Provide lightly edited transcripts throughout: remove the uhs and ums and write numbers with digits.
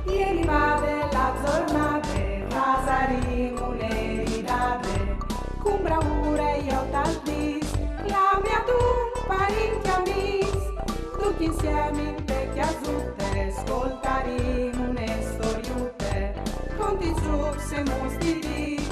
Ieri vade la giornata, pasaremo un'eridate, con bravura io tal dis, la mia tu, parenti amici, tutti insieme in vecchia zutte, ascoltaremo une storiute, conti giù se mostri di,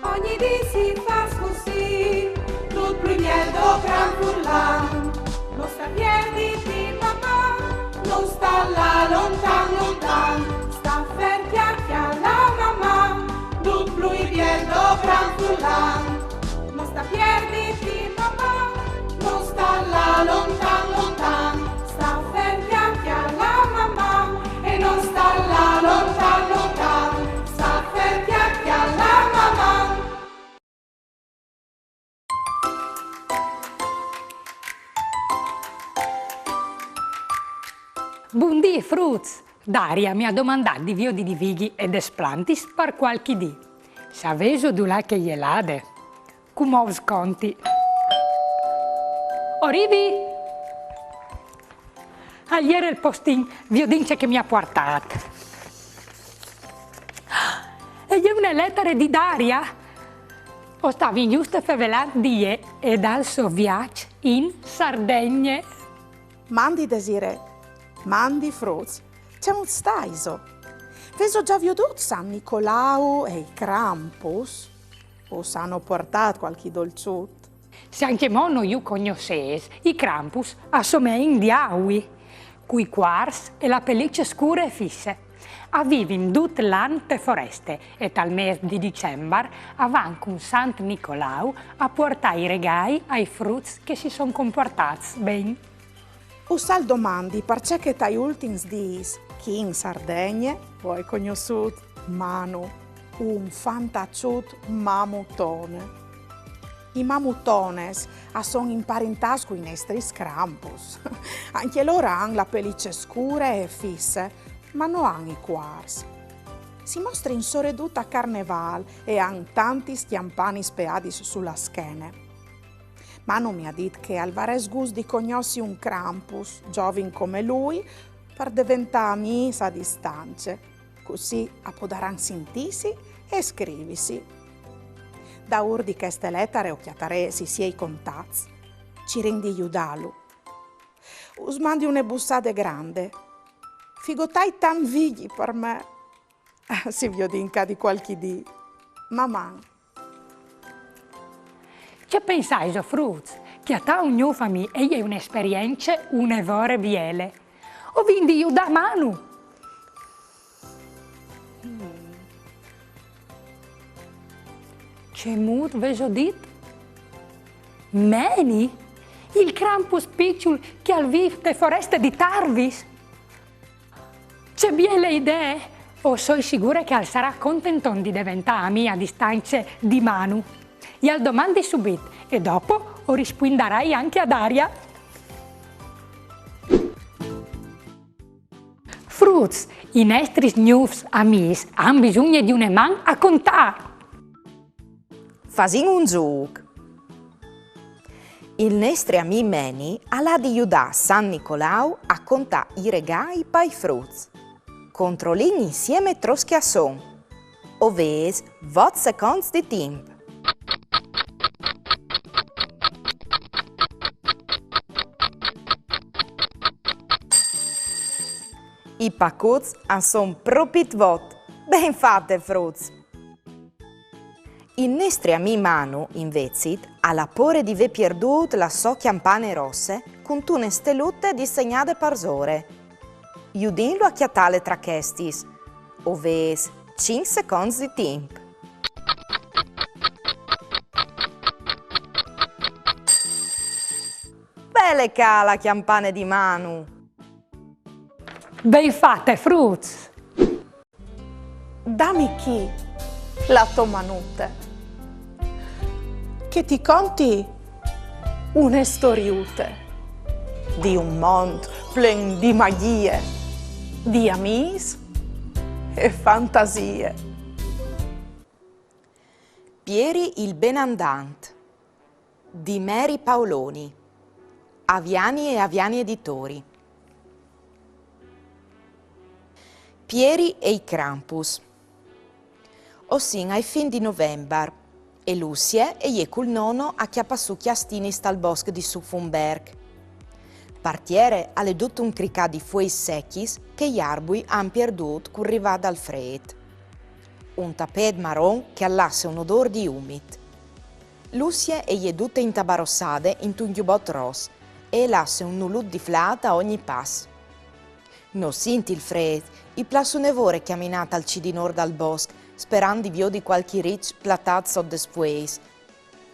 ogni di si fa così, tutto primiero gran furlan, non sta piedi di mamma, non sta là lontan lontan, sta fermi alla mamma, tutto primiero gran furlan, non sta piedi di mamma, non sta là lontan lontan, sta fermi alla mamma e non sta là lontan lontan, sta fermi alla mamma. Buondì, Fruz! Daria mi ha domandato di vio di divighi ed esplantis per qualche dì. Saveso du là che gliel'ade. Come sconti. Orivi! Ah, ieri il postin vi dice che mi ha portato. E è una lettera di Daria? O stavi giusto fevelando di je e dal suo viaggio in Sardegna. Mandi Desiree, mandi Fruz, c'è un staiso. Veso già veduto San Nicolao e i Krampus? O hanno portato qualche dolciut? Se anche mono io conosces, i Krampus assomigliano di aui, cui quars e la pelliccia scura e fisse. Vive in tutte le foreste e al mese di dicembre avanti con Sant Nicolau a portare i regali ai frutti che si sono comportati bene. Usal domandi perché che tai ultimi dis chi in Sardegna poi conosciuto Manu, un fantacciut mamutone. I mamutones sono imparentati con i nostri Krampus. Anche loro hanno la pelliccia scura e fisse, ma non hanno i quars. Si mostra in soreduta a Carneval e hanno tanti stiampani speadi sulla schiena. Manu mi ha detto che Alvarez Gus di conosci un Krampus, giovane come lui, per diventare amici a distanza, così poteranno sentirsi e scriversi. Da urdi che queste lettere occhiatare si sia i contatti, ci rendi aiutalu. Us mandi una bussata grande, figotai tan vigli per me, si viodinca di qualche dì, mamma. Che pensai, Fruz, che a te ognuno famiglia è un'esperienza un'evore biele? O quindi io da mano? C'è molto veso dit? Meni? Il Krampus picciul che al vive le foreste di Tarvis? C'è biele idee? O sono sicura che al sarà contento di diventare mia a distanza di mano? E al domandi subito e dopo o risponderai anche a Daria. Fruz, i nostri news amici hanno bisogno di una man a contare. Fasin un gioco. Il nostro amico Meni ha di aiutare San Nicolau a contare i regali per i frutti. Controllini insieme troschi a son. Ovvero 20 secondi di tempo. I paccotti sono proprio voti. Ben fatte, frutti. Il nostro amico Manu, invece, ha la paura di aver perduto la sua campane rosse con tune stellute disegnate per sore. Aiutalo a chiattare tra questi, ovvero 5 secondi di tempo. Belle la campane di Manu! Ben fatte, Fruz! Dammi chi? La tua manute. Che ti conti una storiute di un mondo pieno di magie, di amici e fantasie. Pieri il Benandant di Mary Paoloni, Aviani e Aviani Editori. Pieri e i Krampus. Ossin ai fin di novembre, e Lucie e col nonno acchiappa su chiastini dal bosco di Suffenberg. Partiere alle tutto un cricà di fuoi secchi che gli arbui han perduto con rivà dal freddo. Un tappeto marron che allasse un odore di umid. Lucie e tutte intabarossate in un giubbotto rosso e lasse un nulut di flata a ogni passo. Non senti il freddo, i plasso nevore camminata al cidinor dal bosco, sperando di di qualche riccio platat sotto le spueis.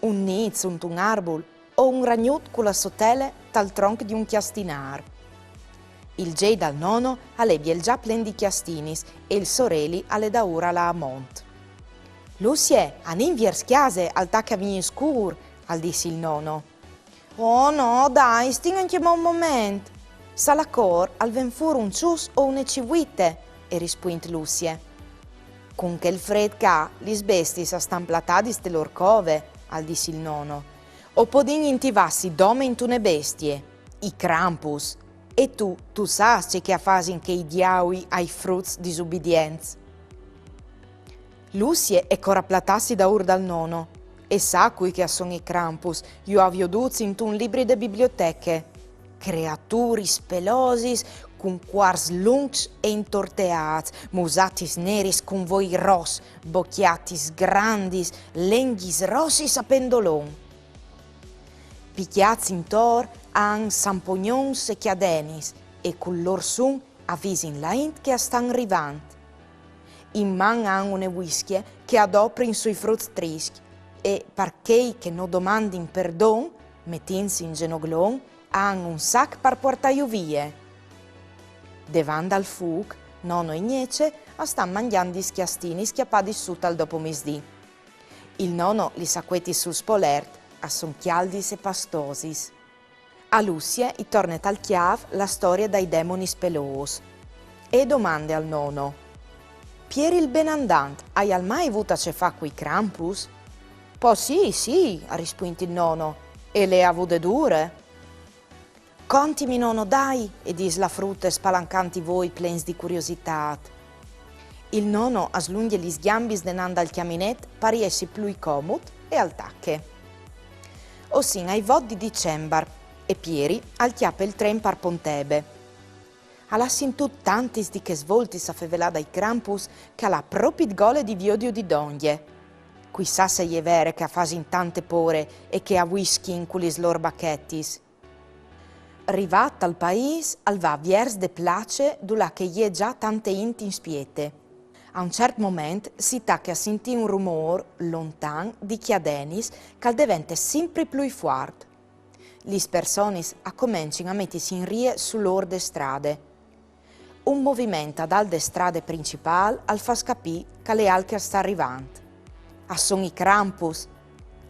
Un nizzo, un arbol o un ragnut con la sotele dal tronco di un chiastinar. Il gei dal nonno allebbia già plen di chiastinis e il sorelli alle da ora la amont. Lucie, anin viers chiase al tacca vigni scur, al dissi il nonno. Oh no, dai, stinga anche un momento. Sa la cor al ven fur un cius o une civuite, e rispuint Lucie. Con che il fred ca, lis bestis a stamplatadis de lor cove, al dissi il nonno. O podin intivassi dome in tune bestie, i Krampus. E tu sassi che a fasin che i diaui ai fruts disubbidienz. Lucie e coraplatassi da ur dal nonno, e sa cui che son i Krampus, io avio duzzi in tun libri de biblioteche. Creaturi spelosis, con quars lungs e intorteats, musatis neris con voi ros, bocchiatis grandis, lenghis rossis a pendolon. Picchiats intor han sampognons e chiadenis, e con lor sun avvisin la int che stan rivant. In man han une whischie che adoprin sui fruts trischi, e parchei che no domandin perdon, mettinsi in genoglon, han un sac per portaio vie. Devant al fug, nonno e niece stan mangiando i schiastini schiappati su al dopomisdì. Il nonno li sacquetti sul spolert, a son chialdis e pastosis. A Lucie i tornet al chiav la storia dai demoni spelos. E domande al nonno. Pieri il benandant, hai al mai avuto a ce fa coi Krampus? Po sì, ha risposto il nonno. E le ha avute dure? Contimi nonno dai, e dis la frutta spalancanti voi plens di curiosità. Il nonno a slunghe gli sgambis denanda al chiaminet pariessi più comod e al tacche. Ossin ai vot di dicembre e Pieri al chiappe il tren par Pontebe. Alassin tu tantis di che svoltis a fevelà dai Krampus che alla propit gole di viodio di donglie. Qui sa se è vere che a fasin tante pore e che a whisky in culis lor bacchettis. Rivat al paese al va viers de place dula che è già tante inti in spiete. A un certo momento si tacca a sentire un rumore lontan di chiadenis che diventa sempre più forte. Lis personis a cominciano a mettersi in rie sull'orde strade. Un movimento ad alde strade principali al fa scapì che le alche sta arrivando. A son i Krampus,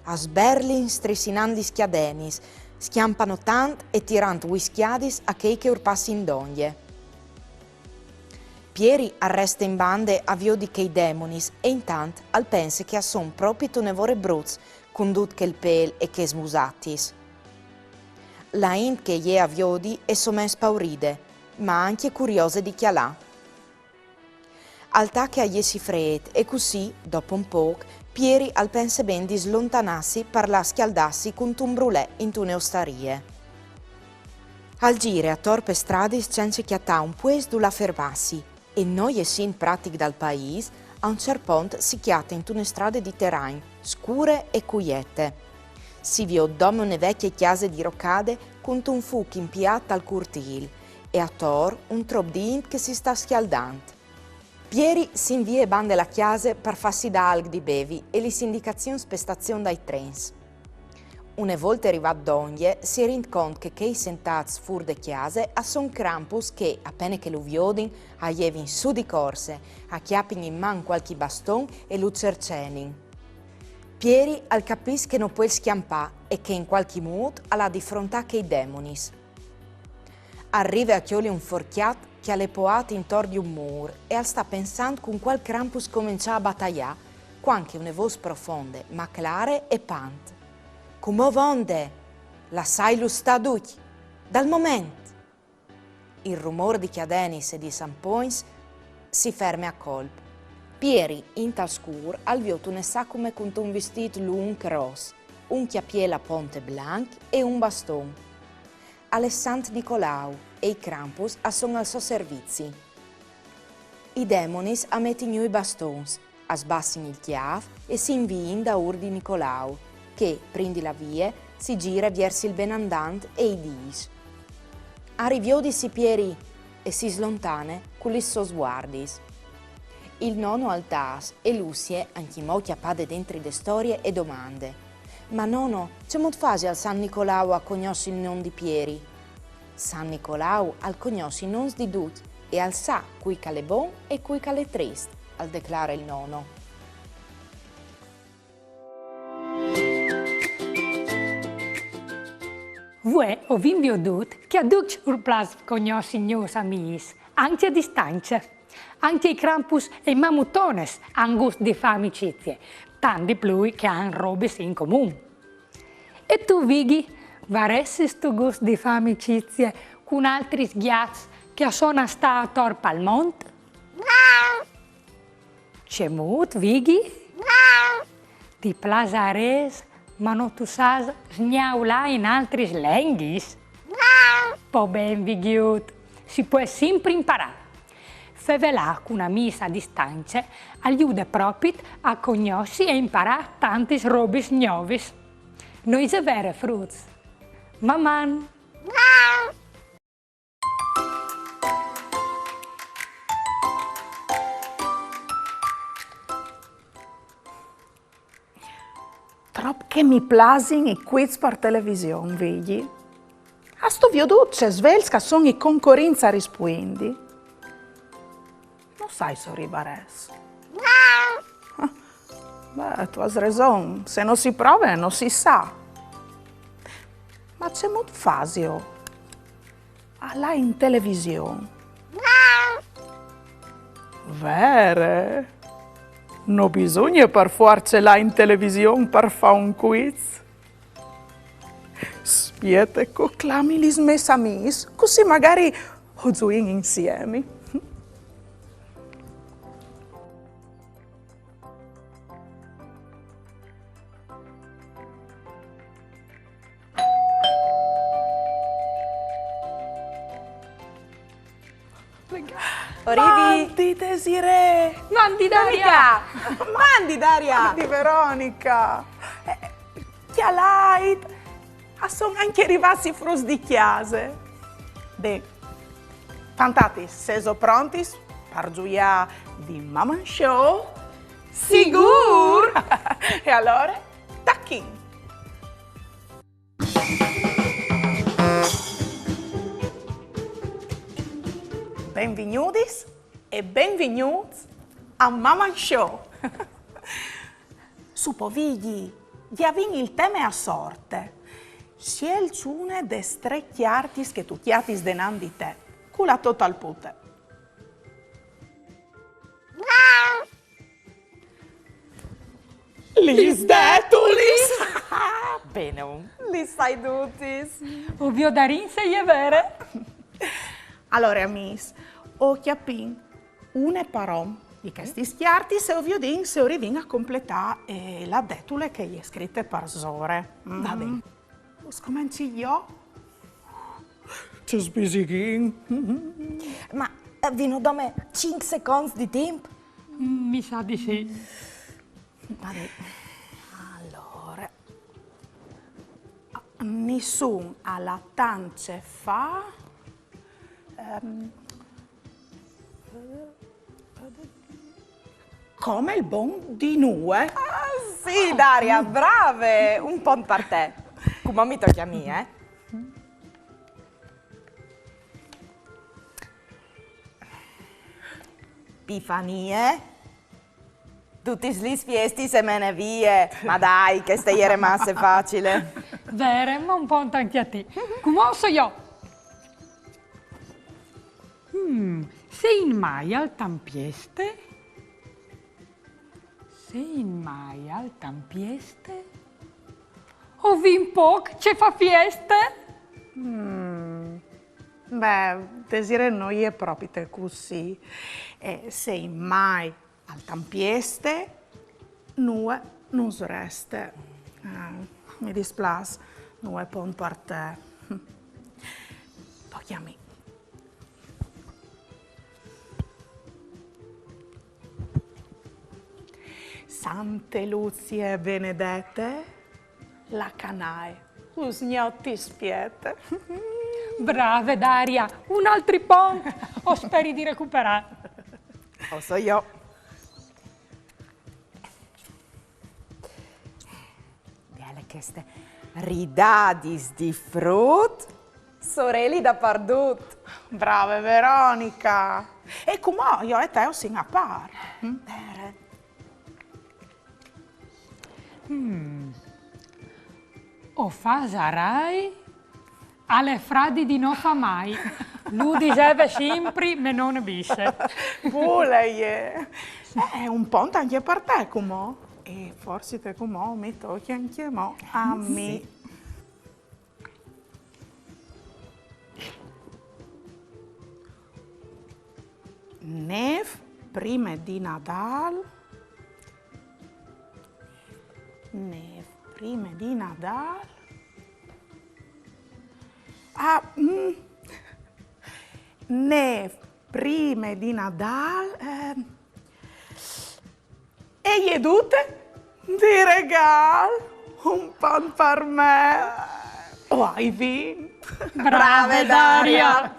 a sberlin strisinando gli schiadenis, schiampano tant e tirant whischiadis a chei che urpassi in doglie. Pieri arresta in bande a vio di chei demonis e intant al pense che a son proprio tonevore bruz, condut che il pel e che smusatis. La int che ie a viodi e somen spauride, ma anche curiose di chialà. Al tacche a ie si fred e così, dopo un po', Pieri al pense ben di slontanassi per la schialdassi con un brulè in tune ostarie. Al gire a torpe stradis cence chiatà un pues du la fermassi e noi e sin pratic dal paese a un cerpont si chiata in tune strade di terrain, scure e cuiette. Si vio dome une vecchie chiase di rocade con un fuc impiato al curtil e a tor un trop di int che si sta schialdando. Pieri si invia e bande la chiase per farsi da alg di bevi e li si indicazioni spestazione dai trens. Une volte arrivat d'oglie si rind cont che i sentats fur de chiase a son Krampus che, appena che lo viodin, aievin su di corse, a chiappin in man qualche baston e lo cercenin. Pieri al capis che non può schiampà e che in qualche mood alla di fronte che i demonis. Arriva a chioli un forchiat che alle poate intorno di un mur e al sta pensando con qual Krampus comincia a battagliare, quanche une voce profonde, ma clare e pant. Come vonde? La sai lo sta duc? Dal momento. Il rumore di chiadenis e di sampoins si ferma a colpo. Pieri in tal scur al viot un come con un vestito lungo rosso, un chiappiela ponte blanc e un baston. Alle Sant Nicolau e i Krampus sono al suo servizio. I demonis mettono i bastons, sbassino il chiav e si invien da ur di Nicolau, che, prendi la via, si gira verso il benandant e i dis. Arriviò di si Pieri e si slontane con i suoi sguardi. Il nonno altas e Lucie anchimò chiappate dentro le storie e domande. Ma nonno, c'è molto fase al San Nicolau a conosci il nome di Pieri? San Nicolau al conosci non di tutti e al sa cui cale bon e cui cale trist, al declara il nonno. Voi ho vedut che a tutti urplas conosci i nostri amici, anche a distanza. Anche i Krampus e i Mamutones hanno gusto di fare amicizie, tanti più che hanno robe in comune. E tu, Vighi, varessi sto gusto di fare amicizie con altri sghiazzi che sono stati a Palmonte? C'è molto, Vighi? Ti plasares, ma non tu sai sgnaulare in altri slenghis? Po' ben, Vighiut, si può sempre imparare. Fevelà con una misa a distanza aiuta proprio a conoscere e imparare tanti robe nuove. Noi è vero, Fruz. Maman. Troppo che mi plasin i quiz per televisione, vedi? A sto viaduccio svelska sono i concorrenza rispondi. Non sai se arrivares. Beh, tu hai ragione, se non si prova non si sa. Ma c'è molto fasio. Alla in televisione. Vere? Non bisogna per forza là in televisione per fare un quiz. Spiete con clami li smessa amis, così magari oggiuin insieme. Orivi! Mandi Desiree! Mandi Daria! Mandi Daria! Di Veronica! Che light! Sono anche arrivati frus di chiase. Beh, fantatis, seso prontis per gioia di Maman Show? Sigur! E allora, tacchin! Benvenuti e benvenuti a Maman Show. Supovigli, di avere il tema a sorte. Scelciune de tre chiartis che tu chiatis denan di te, con la total pute. Lis detulis! Bene, li sai tutti. Ovvio Darin sei è vero? Allora, amici, ho chiapin une parom di questi schiarti se ovvio din se orivin a completare la detule che gli è scritte per zore. Va bene. Scominci io? Ci spisighin. Ma vino da me 5 secondi di tempo? Mi sa di sì. Vabbè. Allora. Nessun alla tance fa. Come il buon di Nue. Sì, Daria, brave! Un po' per te. Come mi tocca a me, Pifanie. Tutti gli fiesti se me ne vie. Ma dai, che stai rimaste facile. Vero, ma un po' anche a te. Come so io? Sei mai al tampieste? Sei mai al tampieste? O vin poc ce fa fieste? Beh, Desire noi è proprio così. Se mai al tampieste, noi non reste. Mi dispiace, noi pon per te. Tocchi a me. Sante Luzie benedette, la canae, usgnotti spiete. Brave Daria, un altro pon o speri di recuperare? Lo so io. Belle queste ridadis di frut, sorelli da pardut. Brave Veronica. E come io e te o sin a par. Bere. O fa sarai alle fradi di no fa mai. Lui diceva sempre, me non bisce. Vuole, è un ponte anche per te, come? E forse te come mi tocchi anche mo a me. Sì. Nev prima di Nadal. Nev prima di Nadal. Nev prima di Nadal. E gli dute di regal un pan per me. Oh, hai vinto. Brave Daria!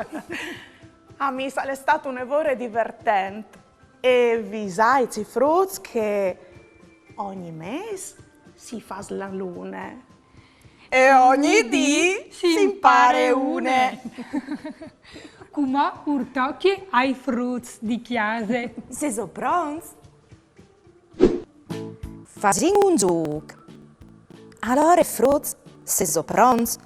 A me è stato un evore divertente e vi sai frutti che ogni mese si fa la luna e ogni dì si impara une. Come urtocchi ai frutti di chiase. Se so pronti? Facciamo un gioco. Allora, frut, se so pronti,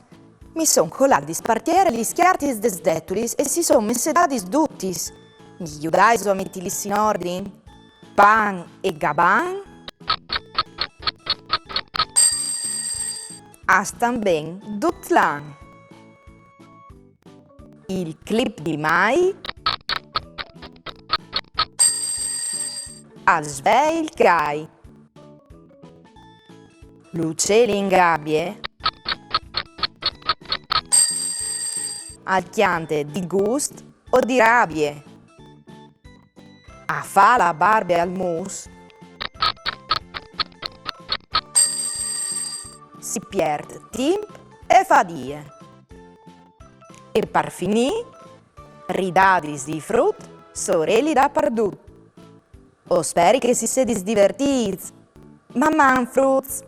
mi son collati spartiere gli schiartis des detulis e si son messedadis duttis. Gli aiutais a mettilis in ordine? Pan e gaban? Astan ben dutlan. Il clip di mai? Al sveil crai. L'uccello in gabbie? Al chiante di gust o di rabbie? A fa la barba al mus? Si perde tempo e fadie. E per finì, ridadis di frut, sorelli da pardut. O speri che si sedis divertits. Mamma frut.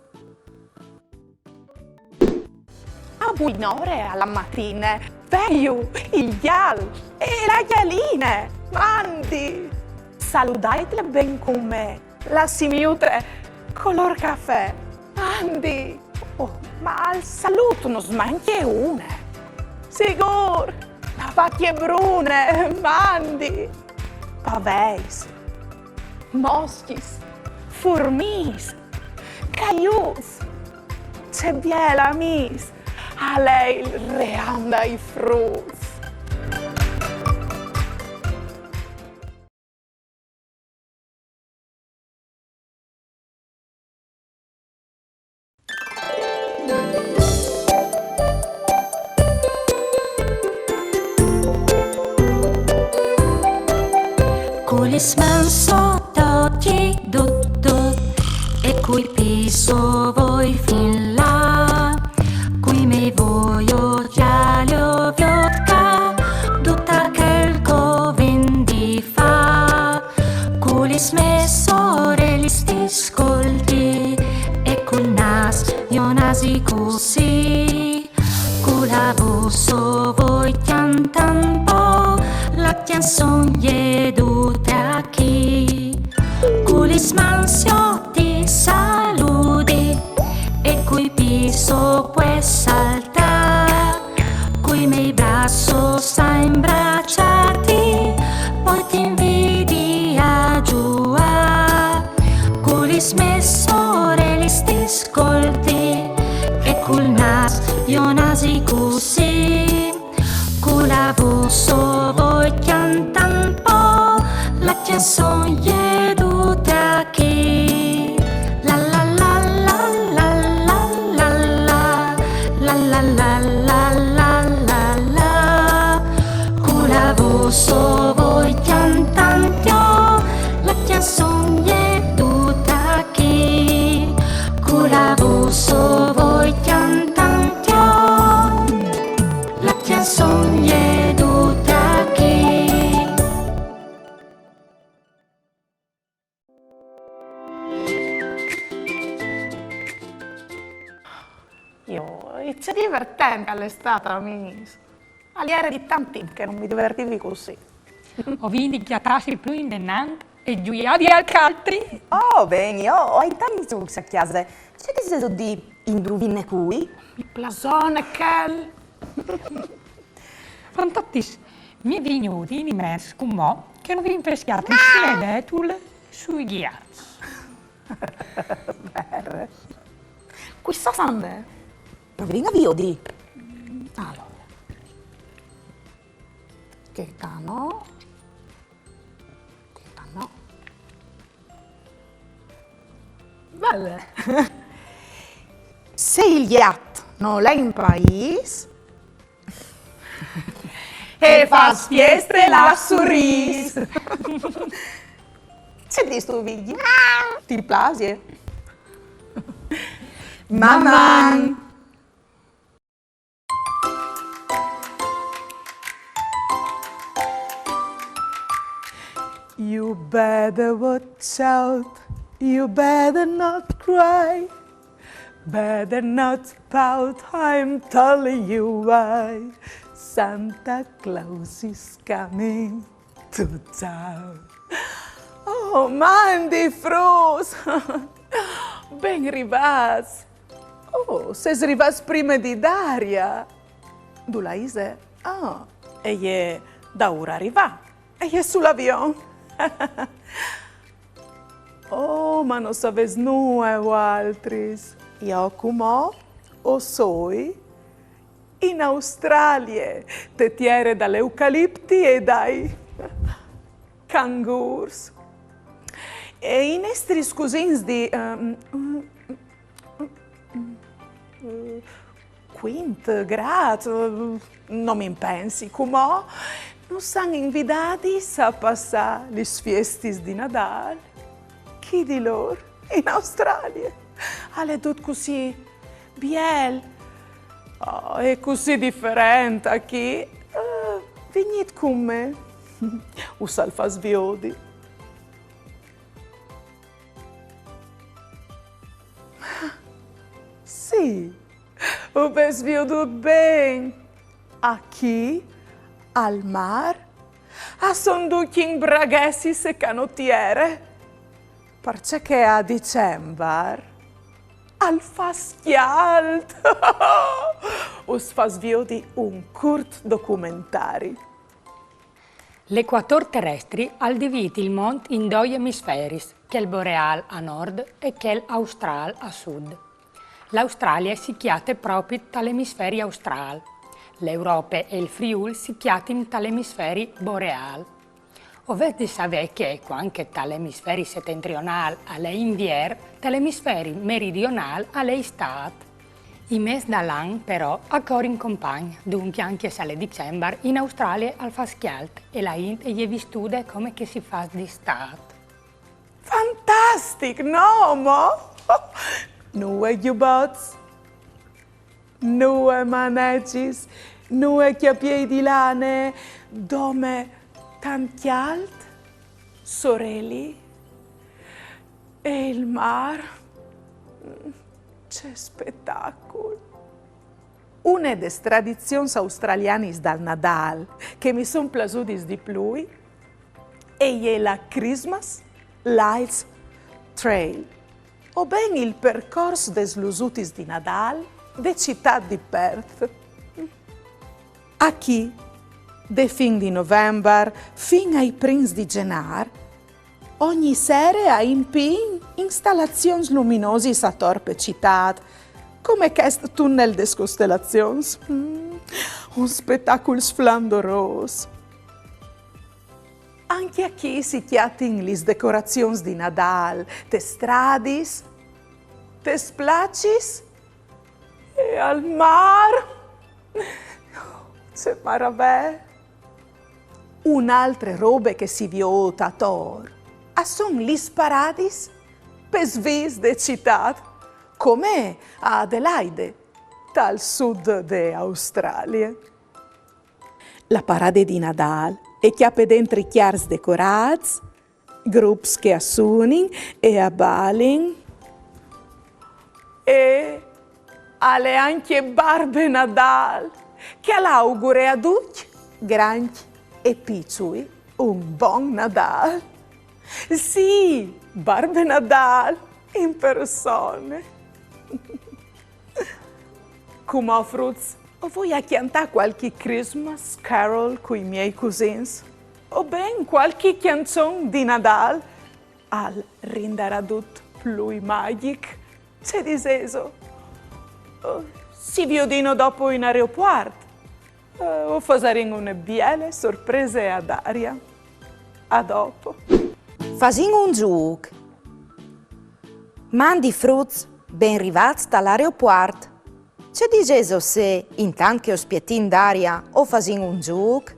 A buon'ore alla mattina, veio il ghial e la ghialine, mandi. Salutatele ben con me, la simiutre color caffè, mandi. Oh, ma al saluto non smanchi una. Sigur, la vacchie brune, mandi. Paveis, moschis, furmis, caius, c'è biela mis. A lei il reanda i frutti. Kulisman sotto ti dutto e cui piso voi fin là. Qui me voglio già lo viotka, tutta che vendi fa. Kulis me sorelli sti scolti e col nas io nasi così. Cula vosso voi cantan po la canzone jedute a chi. Kulis mansio ti saluti e cui piso puoi saltar, cui miei brazos a imbracciarti, poi ti invidi a giua. Culis me sorelli sti scolti e cul nas io nasi così, cula la voce voi cantan po la chanson jeduta qui. La la la la la la la la la la la la la la la. Con la voce voi cantan po la chanson jeduta qui. Con la voce voi cantan po la chanson jeduta qui. C'è divertente all'estate, amici. All'iere di tanti che non mi divertivi così. Ho vinto chiatassi più indennante e gioiavi al caltri. Oh, bene, ho i tanti trucks a casa. C'è che se di indovine cui? Il blasone, quel. Fantattis, mi è venuto in immenso con me che non vi impeschiate le vetule sui ghiacci. Bene. Questa sande? Provinga via di. Allora. Che cano? Che cano? Belle. Se il ghiaccio non è in paese e fa fieste la sorris. C'è di sto video? Ti piace? Mamma! You better watch out, you better not cry, better not pout, I'm telling you why. Santa Claus is coming to town. Oh, Mandy Frost! Ben arrivats! Oh, ses arrivats prima di Daria. Du la ise? Ah, e è da ora arriva. E è sull'avion. Oh, ma non saves nuove o altris. Io come o soi in Australia, te tiere dall'eucalipti e dai cangurs. E in estris cosins di quint grad, non mi pensi, come non sono invitati a passare le feste di Natale. Chi di loro? In Australia. È tutto così bello. Oh, è così differente a chi. Venite con me. Usa il fasviodi. Sì, ho svegliato bene. A chi? Al mar? A sonducchi in braghessi e canottiere? Perché a dicembre? Al faschialt! Ho svegliato un curt documentario. L'equator terrestre ha diviso il mondo in due emisferi, quel boreale a nord e quel austral a sud. L'Australia si chiama proprio dall'emisfero australe. L'Europa e il Friuli si chiamano dall'emisfero boreale. Ovvero sapere che anche dall'emisfero settentrionale alle invier, dall'emisfero meridionale alle estate. I mesi dall'anno però ancora in compagna, dunque anche se è dicembre in Australia al fa schialt e la Int è vistude come che si fa d'estate. Fantastico, no, mo? Nuove giubbots, nuove maneggi, nuove chiappie di lane, dome tanti alt, sorelli e il mar. C'è spettacolo. Una delle tradizioni australiane dal Nadal che mi sono piaciute di più è la Christmas Lights Trail, o ben il percorso des lusutis di Nadal de città di Perth. A chi, de fin di novembre fin ai primi di gennaio, ogni sera ha in installazioni luminose a torpe città, come questo tunnel des costellazioni. un spettacolo splendoroso. Anche qui si chiatin le decorazioni di Nadal, te stradis, te splacis e al mar. C'è maravè. Un'altra robe che si vota a Tor, son lis paradis per svis de città, come a Adelaide, dal sud de Australia. La parade di Nadal e chiappe dentro i chiars decorats, gruppi che assunin e abbalin, e alle anche barbe Nadal, che all'augure a tutti, grandi e piccoli, un buon Nadal. Sì, barbe Nadal in persona. Come Frutz, vuoi a cantare qualche Christmas carol con i miei cousins? O ben qualche canzone di Nadal al rendere tutto più magico? Se diseso, si viodino dopo in aeroporto o faremo una bella sorpresa ad aria. A dopo. Facciamo un gioco. Mandi Frutz ben arrivati dall'aeroporto. C'è diceso se intanto che ospietin d'aria o facciamo un gioco?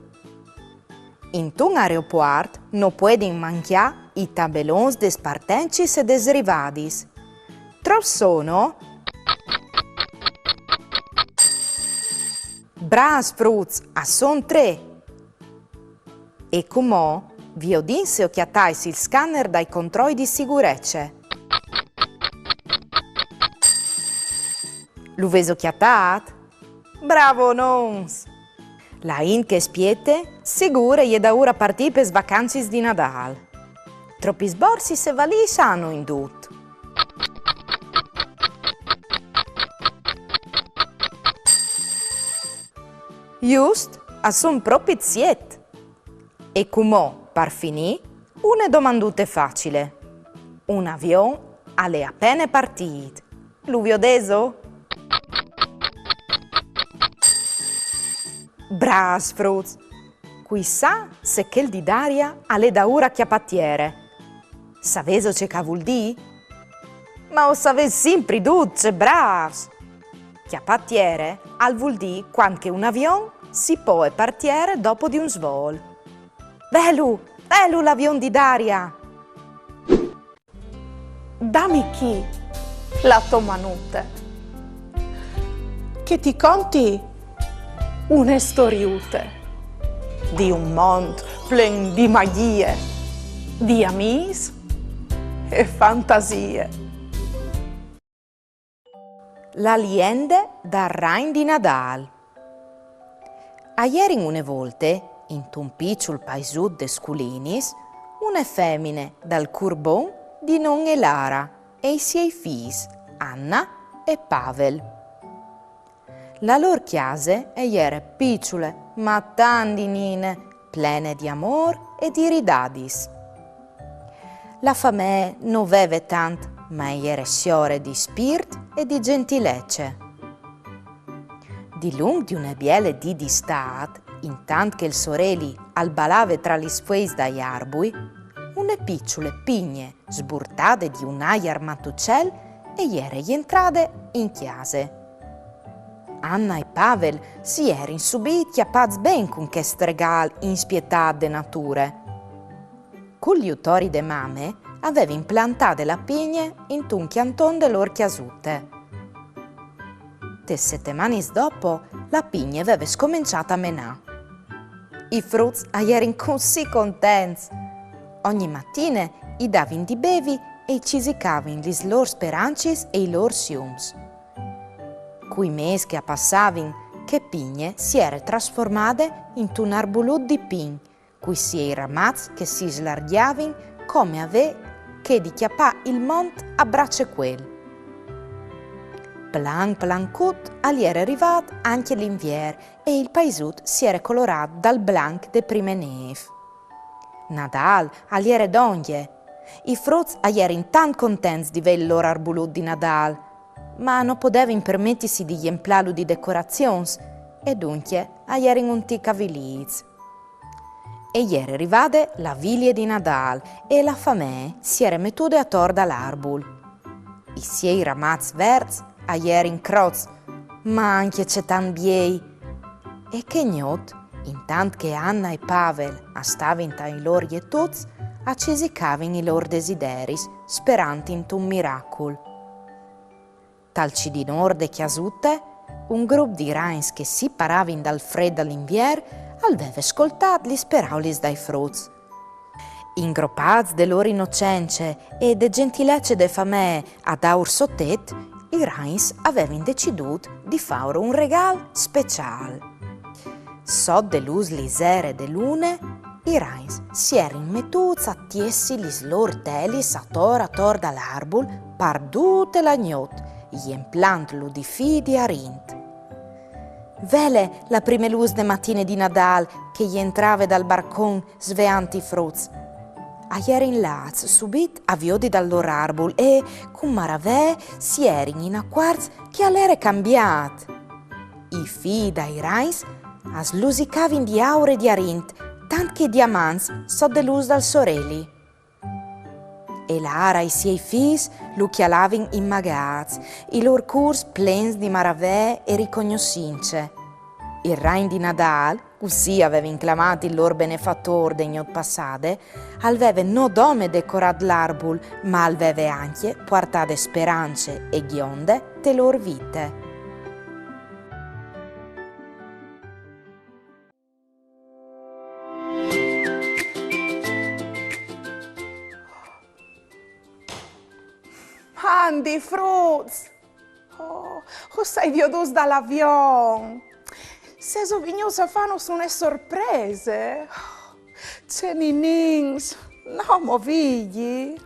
In un aeroporto non puoi mancare i tabelloni des partentis e des arrivadis. Troppo sono? Bras Frutz, a son 3. E come vi odinse occhiatais il scanner dai controlli di sicurezza. Lo veso occhiatat? Bravo nons! La in che spiete, sicura è da ora partire per vacanze di Nadal. Troppi sborsi se valis hanno indotto. Just, a son proprio ziet. E come per finì, una domandute facile. Un avion alle appena partito. Lo vi ho deso? Bras, Frutz! Chissà se quel di d'aria alle da ora chiapattiere. Saveso c'è che vuol di? Ma o saves sempre duce, bravs! Chiapattiere al vuol di quando un avion si può partire dopo di un svol. Bello l'avion di d'aria! Dammi chi, la tomanute, che ti conti una storiute di un mondo plen di magie, di amis e fantasie. La liende dal Rhein di Nadal. A ieri une volte, in un piccolo paesut de Sculinis, una femmine dal Curbon di nome Lara e i suoi figli, Anna e Pavel. La loro chiase era piccole, ma tandinine, plene di amor e di ridadis. La famiglia non aveva tanto, ma era sciore di spirito e di gentilezze. Di lungo di una biele di distat, intanto che il sorelli albalava tra gli sfueis dagli arbui, une piccole pigne sburtate di un aia armatuccel e era entrate in chiase. Anna e Pavel si erano subiti chiappati ben con questo regalo inspietato de nature. Con gli autori de mame aveva implantato la pigne in un chianton de loro chiasute. 7 settimane dopo, la pigne aveva scominciato a menà. I Frutz erano così contenti. Ogni mattina i davano di bevi e ci sicavano le loro speranze e i loro siums. Quei mesi che passavano, che pigne si era trasformate in un arbulut di pin, cui si era ramazzi che si slarghiavano come ave che di chiappà il monte a braccia quel. Plan cut era arrivato anche l'invier e il paesut si era colorato dal blanc de prime neve. Nadal era d'oglie. I Frutz erano tanto contenti di vedere il loro arbulut di Nadal, ma non potevano permettersi di emplalo di decorazioni e dunque a ieri un tic viliz. E ieri arrivade la viglia di Nadal e la famè si era mettuta attorno all'arbol. I siei ramaz verts a ieri in croz, ma anche c'è tan biei. E che gnot, intant che Anna e Pavel stavano ai loro tuts, accisicavano i loro desideris, speranti in un miracolo. Tal ci di norde chiasute, un gruppo di rains che si paravano dal freddo all'invier, aveva ascoltato gli speraulis dai fruz. Ingroppati de loro innocenze e de gentilezze de famè ad aur sottet, i rains avevano deciduto di fare un regalo speciale. So de lus lisere de lune, i rains si erano mettuti a tiessi gli loro telis a tor dall'arbol par tutte la gnot, implant l'udifì di arint. Vele la prima luz de mattine di Nadal che gli entrava dal barcon sveanti fruz. A ieri in laz subit avviodi dal loro arbol e, con maravè, si erano in acquarz che all'era cambiat. I figli dai rains aslusicavano di aure di arint, tant che diamants so de luz dal sorelli. E Lara e i suoi figli lo chialavano immagats, i loro curs plens di maravè e ricognoscince. Il Rain di Nadal, così aveva inclamato il loro benefattore degli anni passati, aveva non dome decorato l'arbol, ma aveva anche portato speranze e ghionde de loro vite. Andy, fruz! Oh, sei viodus dall'avion! Se sovignosa fanno una sorprese! C'è ninins! No, movigli!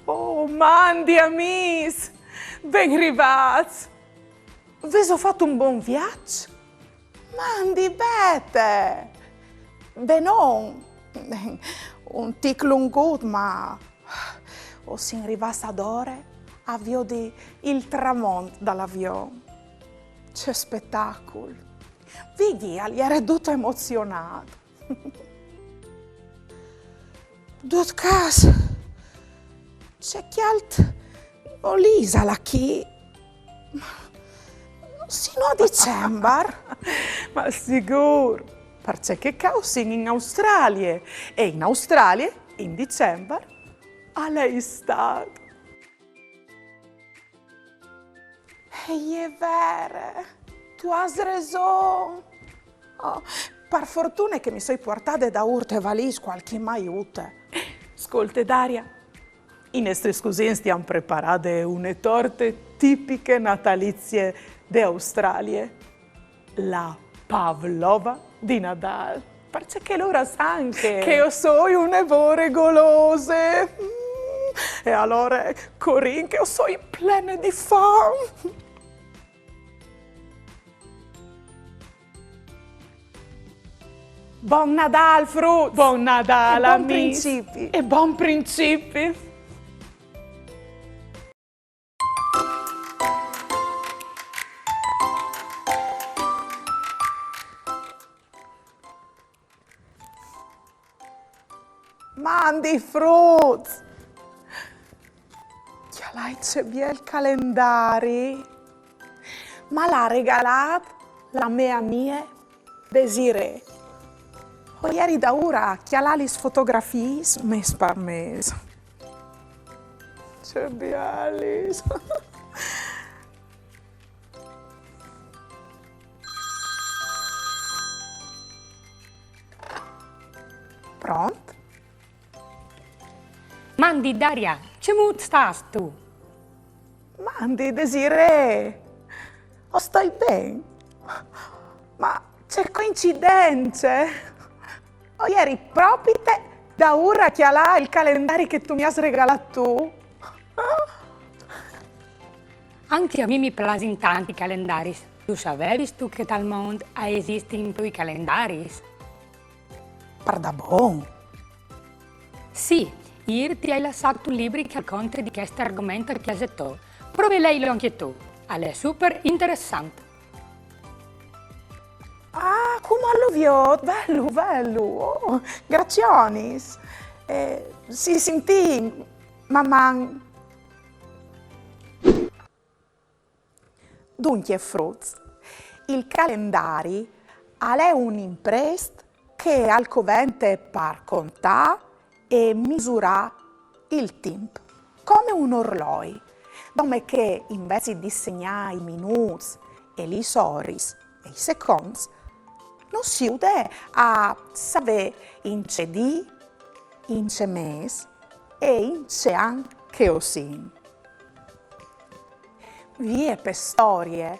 Oh, mandi, amis! Ben arrivati! Avete fatto un buon viaggio? Mandi, bete! Benon! Un tic lungut, ma o si arrivasse ad ore, avvio di il tramonto dall'avione. C'è spettacolo. Vedi, era tutto emozionato. Dut cas, c'è chi alt Olisa la chi, sino a dicembre. Ma sicuro. Perché causin in Australia e in Australia, in dicembre, a lei stato. E è vero, tu hai ragione. Oh, per fortuna che mi sei portata da urte valis qualche aiuto. Ascolta Daria, in queste scusine stiamo preparando une torte tipiche natalizie d'Australia. La pavlova di Nadal, perché loro sanno che io sono una vore golose. E allora Corinne che io sono piena di fame. Buon Nadal, frut! Buon Nadal, buon principi! E buon principi! Mandi fruits! Che lei c'è via il calendario? Ma l'ha regalato la mia Desiree. O ieri da ora che l'ha le fotografie mes per mes. C'è bialis. Pronto? Mandi, Daria, come stai tu? Mandi, Desiree, stai bene? Ma c'è coincidenza? Ieri proprio te, da ora che ha il calendario che tu mi hai regalato tu? Anche a me mi piacciono tanti calendari. Tu sapevi tu che al mondo esistono due calendari? Parda buon. Sì, ieri ti hai lasciato un libro che racconta di questo argomento che hai detto. provi lei anche tu, è super interessante. Ah, come alluviò, bello, bello, oh, gracionis. Si sentì, mamma. Dunque, Fruz, il calendario è un'impresa che al covente par contà e misurà il tempo, come un orologio, dove che invece di segnare i minuti e le ore e i secondi, non si usa a sapere in che dì, in che mese e in che anno che osin. Vie per storie,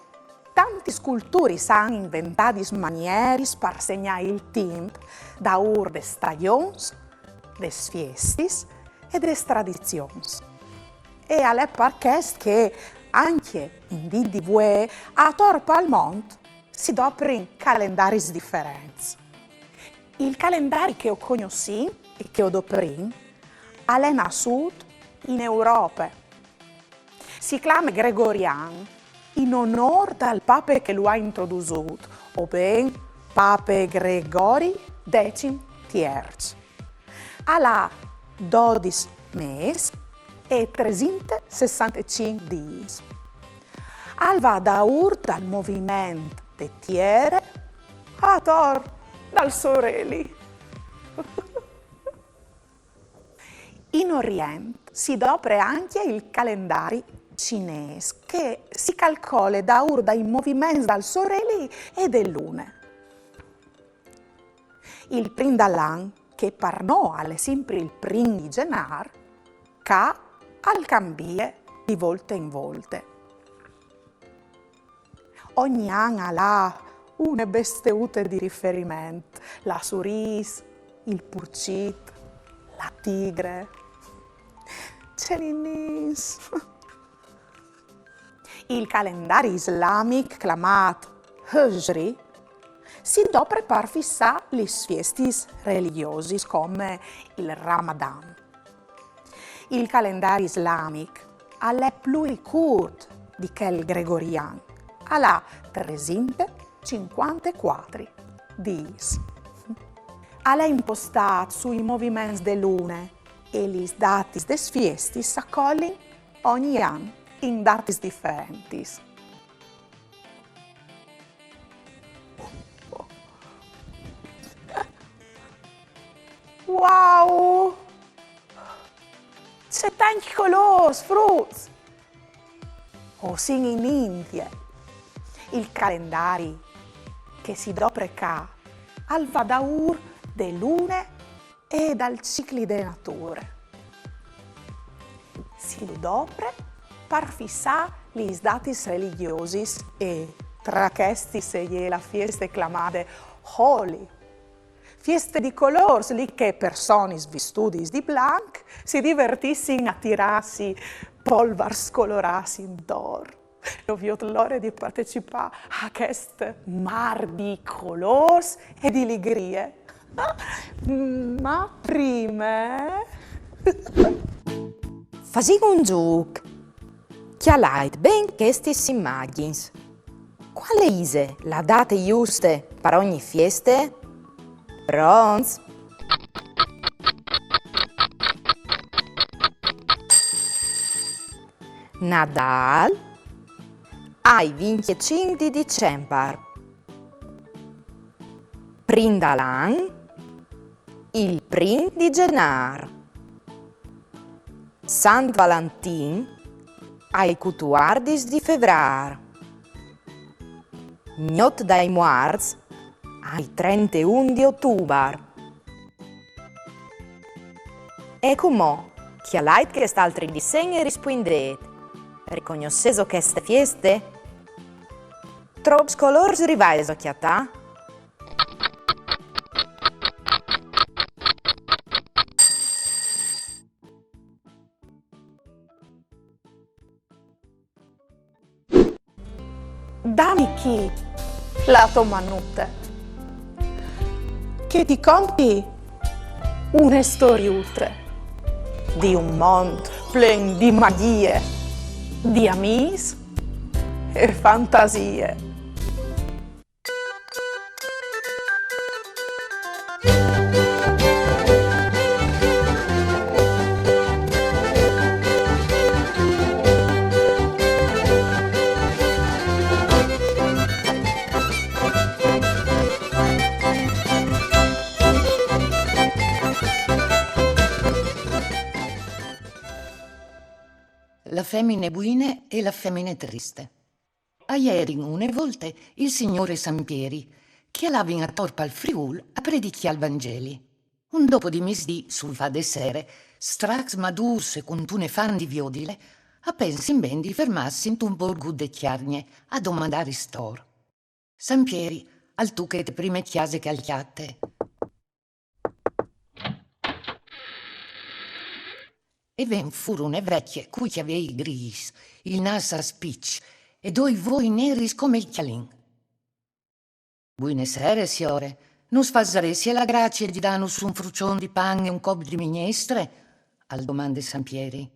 tanti scultori hanno inventato maniere per segnare il tempo da ur de stagioni, des fiestis e des tradizioni. E alle perché che anche in dì di vue a torpa al mondo si doprono calendari differenti. Il calendario che ho conosciuto e che ho doprino è nato in Europa. Si chiama Gregoriano in onore del Papa che lo ha introdotto, ovvero Papa Gregori XIII. Ha 12 mesi e 365 giorni. Va da dal movimento de tiere a tor dal sorelli. In Oriente si dopre anche il calendario cinese che si calcola da dai movimenti dal sorelli e del lune. Il prim dall'anno, che per noi è sempre il prim di gennaio, ca al cambie di volta in volta. Ogni anno ha una besteute di riferimento, la suris, il purcit, la tigre, celinis. Il calendario islamico chiamato Hijri si dopre per fissare le feste religiose come il Ramadan. Il calendario islamico è più corto di quel gregoriano, ha 354 giorni. È impostato sui movimenti delle lune e le date delle feste si accolgono ogni anno in date differenti. Wow! C'è tanti colori, frutti! O sin in India, il calendario che si dopre ca al vadaur de lune e dal cicli delle nature. Si dopre per fissare le date religiose e tra questi c'è la festa chiamata Holi. Feste di colori, lì che persone vestute di bianco si divertissero a tirarsi polvere scolorati intorno. Ho avuto l'onore di partecipare a questo mar di colori e di allegrie. Ma prima... Fasico un gioco. Chi ha letto ben queste immagini? Quale è la data giusta per ogni festa? Pronto? Nadal ai 25 di dicembre. Prindalan il prim di gennaio. Sant Valentin ai 14 di febbraio. Gnot dai Morts ai 31 di ottobre. E come chi ha letto quest'altri disegni rispondete? Riconosceso queste feste? Troppi colori rivaso chiatà? Dammi chi la tua manute, che ti conti una storiuta di un mondo pieno di magie di amis e fantasie. La femmine buine e la femmine triste. A ieri une volte il signore Sampieri, che l'aveva in attorpa al Friul, a predicare il Vangeli. Un dopo di misdì, sul fa de sere, strax madurse con tune fan di viodile, a pensi in ben di fermarsi in un borgo de chiarnie a domandare stor. Sampieri, al tu che te prime chiase calchiate. E ven furono vecchie cui che avei gris, il naso a spicci, e due voi neris come il chialin. Buine sere, signore, non sfasaresti la grazia di danus un frucion di pan e un cop di minestre? Al domande Sampieri.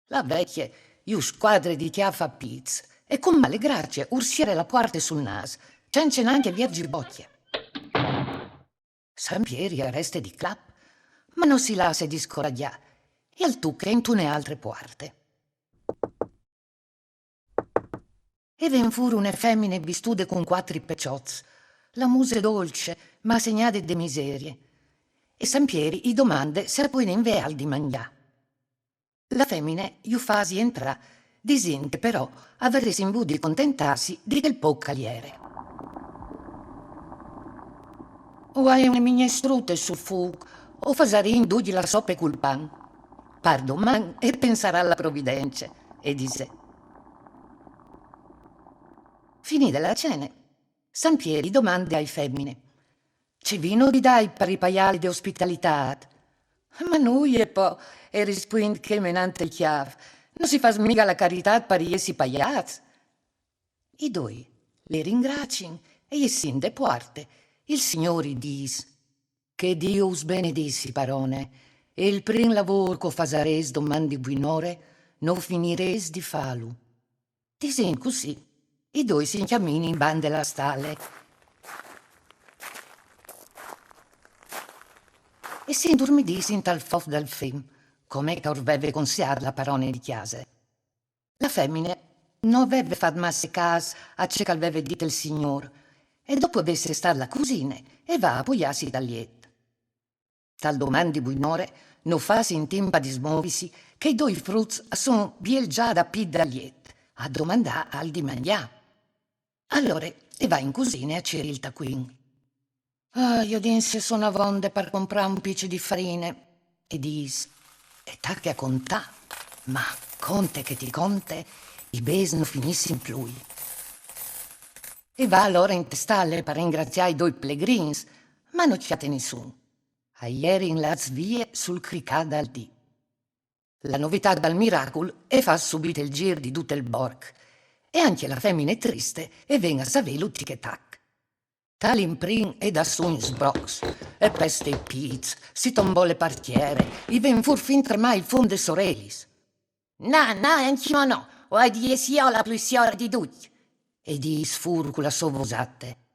La vecchia, io squadre di chiaffa pizz, e con male grazie ursiere la porta sul naso, senza neanche viergi bocchie. Sampieri arreste di clap, ma non si lascia di scoraggiare, e al tucche in tune altre porte. E ven furono femmine vistude con quattro pecciozzi, la muse dolce, ma segnate de miserie. E Sampieri i domande se poi in veal di mangià. La femmine gli fasi entrà, disin che però avresti in vu di contentarsi di quel po' caliere. O hai una minestrute sul fuoco, o fasari in dugli la soppa col pan. Pardo man e penserà alla provvidenza, e disse. Finita la cena, Sampieri domanda ai femmine. Ci vino di dai per i paiali di ospitalità? Ma noi e po', e rispondi che menante il chiav, non si fa mica la carità per gli essi paiats. I due le ringraziano e gli sin de porte. Il Signore dis, che Dio us benedissi, parone, e il prim lavoro che fasares domandi buinore, non finires di falu. Disin così, i due si incamini in ban della stalle. E si indormidisi in tal fof del film, come che orveve consigliar la parone di chiase. La femmine non aveva fatto masse cas a ciò che aveva detto il Signor, e dopo avesse star la cusina e va a pugliarsi dal liet. Tal domandi buinore non fasi in timpa di smovisi che i due fruts sono biel già da pid dal liet, a domandà al di mangià. Allora e va in cusina a cerire il taccuin. Ah, io dinse sono a vonde per comprare un piccio di farine. E dis, e tacche a contà, ma conte che ti conte, i bes non finissi in plui. E va allora in stalle per ringraziare i due pellegrins, ma non c'è nessuno. A ieri in las vie sul cricà dal dì. La novità dal miracolo è fa subito il gir di tutto il borg, e anche la femmina è triste e venga a sapere lo tic e tac. Tal imprin e da sogni sbrox, e peste i piz, si tombò le partiere, i ven fur fin tremai il fonde sorelis. No, anch'io no, o hai di io la plusione di tutti. E di sfur con la sovosate.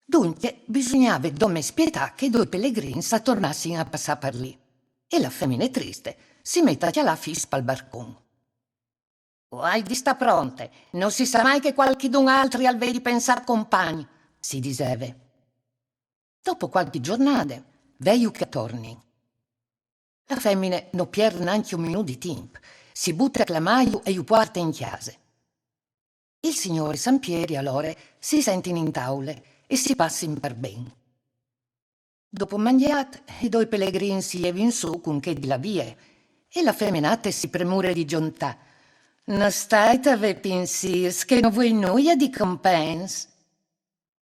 Dunque, bisognava domme spietà che i due pellegrini s'attornassero a passare per lì. E la femmina triste si mette a chialà fispa al barcon. O hai di sta pronte, non si sa mai che qualchidun altri al vedi pensar compagni, si diseve. Dopo qualche giornata, veio che torni. La femmina non pierde neanche un minuto di tempo, si butta a clamaio e gli porta in chiesa. Il signore Sampieri allora si sente in taule e si passa in per ben. Dopo mangiat, i due pellegrini si levin su con che di la via e la femminata si premura di giontà. Non stai a ve pensirs che non vuoi noia di compens?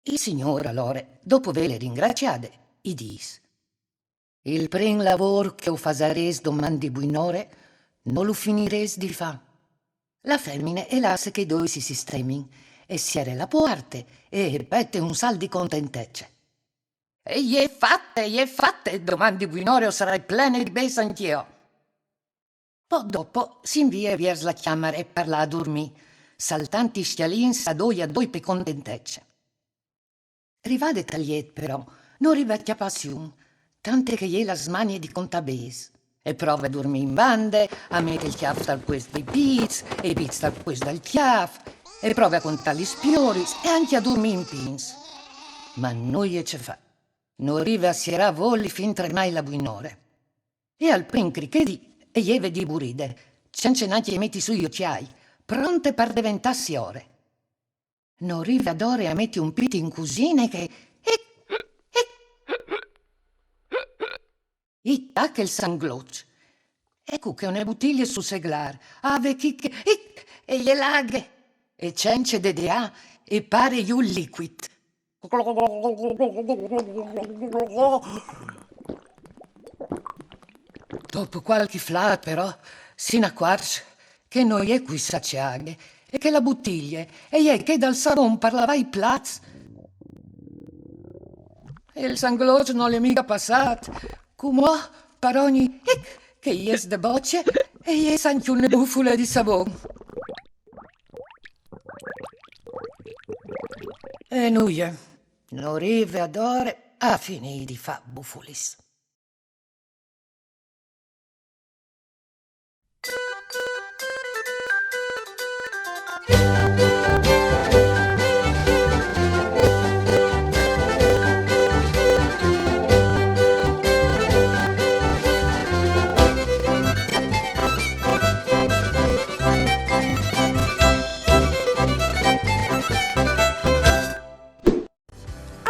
Il signore allora, dopo ve le ringraziate, gli dis. Il prim lavoro che o fasares domandi buinore, non lo finires di fa. La femmina e lasse che i due si sistemin e siere la porte e pette un sal di contentecce. E gli è fatte, domandi buinore o sarai plene di bes anch'io. Poi dopo si invia vers la chiamera e parla a dormire, saltanti stialins a due per contentecce. Rivade tagliet però, non rivecchia passione, tante che gli la smanie di contabes. E prova a dormire in bande, a mettere il chiaf dal questo dei pizz, e i pizz dal questo dal chiaf, e prova a contare gli spioris e anche a dormire in pins. Ma non gli ce fa. Non arriva a sierà volli fin tremai la buinore. E al prin crichedi e ieve di buride, cencenati e metti su gli occhiai, pronte per diventarsi ore. Non arriva ad ore a metti un pito in cucina che... I tacca il sangloccio. Ecco che una bottiglia su seglar, ave chicche, e gli laghe, e cence de dea, e pare io liquid. Dopo qualche flat però, si accorge che non è qui saciaghe, e che la bottiglia, e è che dal salon parlava i plats. E il sangloccio non è mica passato, come per ogni che gli è de bocce e gli è anche una bufula di savone. E noi non arriva ad ore a finire di fa bufulis.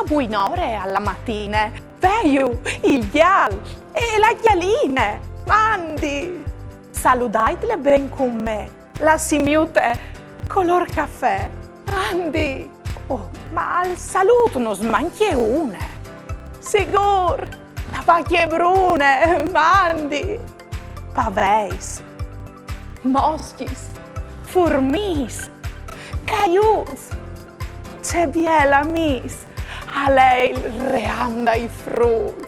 Buinore alla mattina, veio il ghial e la ghialine, mandi. Salutaitele ben con me, la simiute color caffè, mandi. Oh, ma al saluto non smanchi una. Sigur, la vacchie brune, mandi. Pavreis, moschis, furmis, caius, c'è biela mis. A lei reanda i frutti.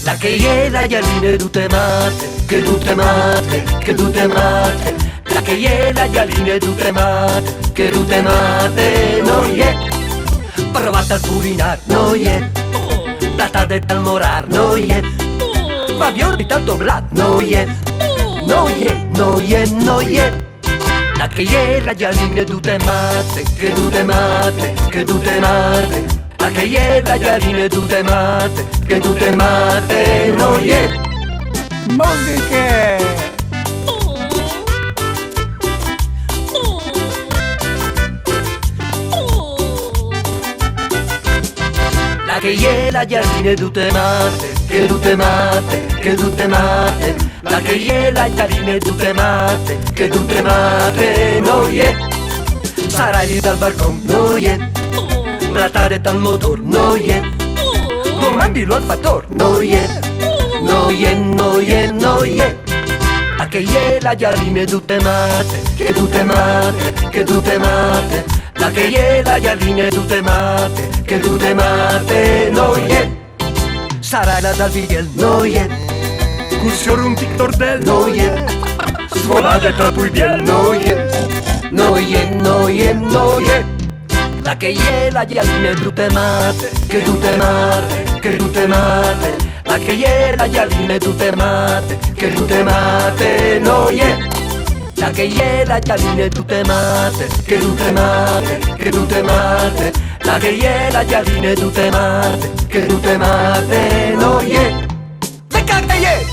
La che è la ghialine tutte mate, che tutte mate, che tutte mate. La che è la ghialine tutte mate, che tutte mate, non è. Provate al furinar, noi è. Tratate al morar, noi è. Fabioli tanto blat, noi è. Noi è, noi è, noi è. La che è la ghialine tutte mate, che tutte mate, che tutte mate. La che è la ghialine tutte mate, che tutte mate, noi è. Musiche! La che è la ghialine tutte mate, che tutte mate, che tutte mate. La che è la ghialine tutte mate, che tutte mate, noi è. Sarai dal balcone, noi è. Trattare dal motor, noi è. Comandilo al fattore, noi è. Noi è, noi è, noi è. La che è la ghialine tutte mate, che tutte mate, che tutte mate. La che è la ghialine tutte mate, che tutte mate, noi è. Sarai la dal Vigel, noi è. Cussior un tic tordel, noi è. Svolate tra tui biel, noi è. Noi è, noi è, noi è. La che è la ghialine tutte mate, che tutte mate, che tutte mate. La che è la ghialine tutte mate, che tutte mate, noi è. La che è la ghialine tutte mate, che tutte mate, che tutte mate. La che è la ghialine tutte mate, che tutte mate, noi è. Beccate è!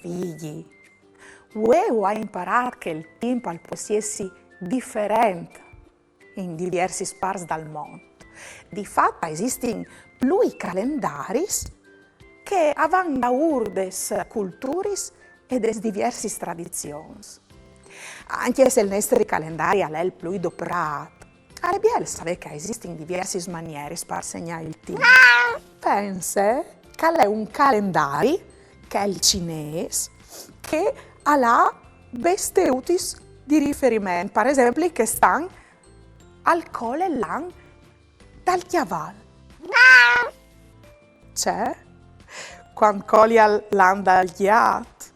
Figli, vuoi a imparare che il tempo al possiesi differente in diversi spars dal mondo. Di fatto esistono più calendari che avanno urdes culturis e des diversi tradizioni. Anche se il nostro calendario è il più doprato, È bello sapere che esistono diverse maniere per segnare il tempo. Pensa che è un calendario, che è il cinese, che ha beste utis di riferimento. Per esempio, che stanno al colle l'an dal chiaval. C'è? Quando cogli l'an dal ghiat.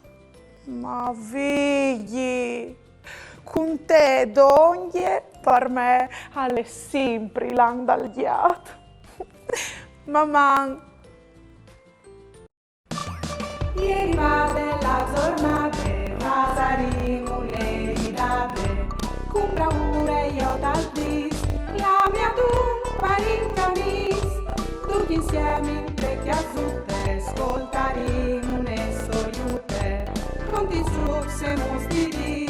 Ma vigli! Con te d'ogni per me alle sempre l'an dal ghiat. Mamma. Ieri va della giornata, Vasarino le ridate, con bravura io dal dis, la mia tu parinca mis, tutti insieme in vecchia zutte, ascoltaremo ne soiute, pronti su se mostri,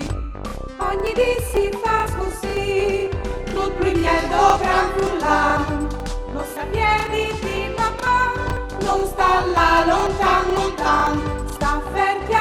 ogni di si fa così, tutto il miedo gran frullan, lo sapiedi di mamma, non sta là lontan, sta ferti